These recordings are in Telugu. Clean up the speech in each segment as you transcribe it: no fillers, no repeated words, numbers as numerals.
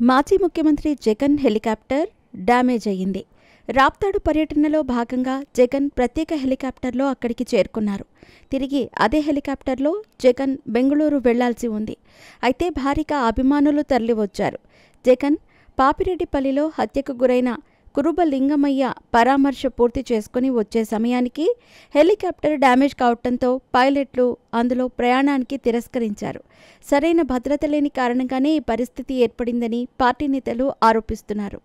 మాజీ ముఖ్యమంత్రి జగన్ హెలికాప్టర్ డ్యామేజ్ అయ్యింది. రాప్తాడు పర్యటనలో భాగంగా జగన్ ప్రత్యేక హెలికాప్టర్లో అక్కడికి చేరుకున్నారు. తిరిగి అదే హెలికాప్టర్లో జగన్ బెంగళూరు వెళ్లాల్సి ఉంది. అయితే భారీగా అభిమానులు తరలివచ్చారు. జగన్ పాపిరెడ్డిపల్లిలో హత్యకు గురైన కురుబ లింగమయ్య పరామర్శ పూర్తి చేసుకుని వచ్చే సమయానికి హెలికాప్టర్ డ్యామేజ్ కావడంతో పైలట్లు అందులో ప్రయాణానికి తిరస్కరించారు. సరైన భద్రత లేని కారణంగానే ఈ పరిస్థితి ఏర్పడిందని పార్టీ నేతలు ఆరోపిస్తున్నారు.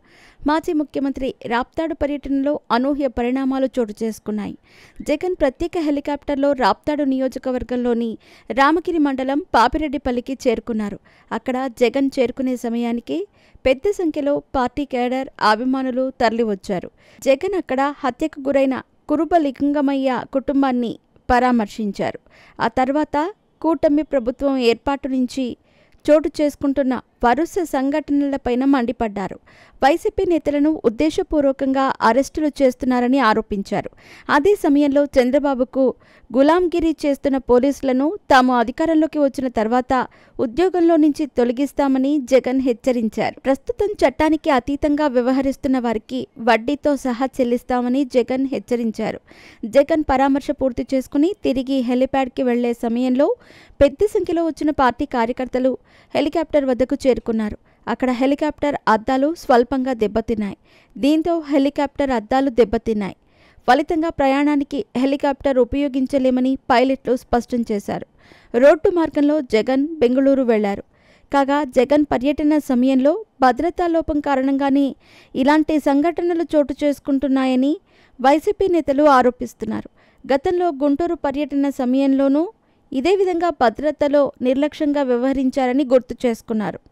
మాజీ ముఖ్యమంత్రి రాప్తాడు పర్యటనలో అనూహ్య పరిణామాలు చోటు చేసుకున్నాయి. జగన్ ప్రత్యేక హెలికాప్టర్లో రాప్తాడు నియోజకవర్గంలోని రామగిరి మండలం పాపిరెడ్డిపల్లికి చేరుకున్నారు. అక్కడ జగన్ చేరుకునే సమయానికి పెద్ద సంఖ్యలో పార్టీ కేడర్ అభిమానులు తరలివచ్చారు. జగన్ అక్కడ హత్యకు గురైన కురుబ లింగమయ్య కుటుంబాన్ని పరామర్శించారు. ఆ తర్వాత కూటమి ప్రభుత్వం ఏర్పాటు నుంచి చోటు చేసుకుంటున్న వరుస సంఘటనలపైన మండిపడ్డారు. వైసీపీ నేతలను ఉద్దేశపూర్వకంగా అరెస్టులు చేస్తున్నారని ఆరోపించారు. అదే సమయంలో చంద్రబాబుకు గులాంగిరి చేస్తున్న పోలీసులను తాము అధికారంలోకి వచ్చిన తర్వాత ఉద్యోగంలో నుంచి తొలగిస్తామని జగన్ హెచ్చరించారు. ప్రస్తుతం చట్టానికి అతీతంగా వ్యవహరిస్తున్న వారికి వడ్డీతో సహా చెల్లిస్తామని జగన్ హెచ్చరించారు. జగన్ పరామర్శ పూర్తి చేసుకుని తిరిగి హెలిప్యాడ్కి వెళ్లే సమయంలో పెద్ద సంఖ్యలో వచ్చిన పార్టీ కార్యకర్తలు హెలికాప్టర్ వద్దకు చేరుకున్నారు. అక్కడ హెలికాప్టర్ అద్దాలు స్వల్పంగా దెబ్బతిన్నాయి. దీంతో హెలికాప్టర్ అద్దాలు దెబ్బతిన్నాయి. ఫలితంగా ప్రయాణానికి హెలికాప్టర్ ఉపయోగించలేమని పైలట్లు స్పష్టం చేశారు. రోడ్డు మార్గంలో జగన్ బెంగళూరు వెళ్లారు. కాగా జగన్ పర్యటన సమయంలో భద్రతా లోపం కారణంగానే ఇలాంటి సంఘటనలు చోటు చేసుకుంటున్నాయని వైసీపీ నేతలు ఆరోపిస్తున్నారు. గతంలో గుంటూరు పర్యటన సమయంలోనూ ఇదే విధంగా భద్రతలో నిర్లక్ష్యంగా వ్యవహరించారని గుర్తు చేసుకున్నారు.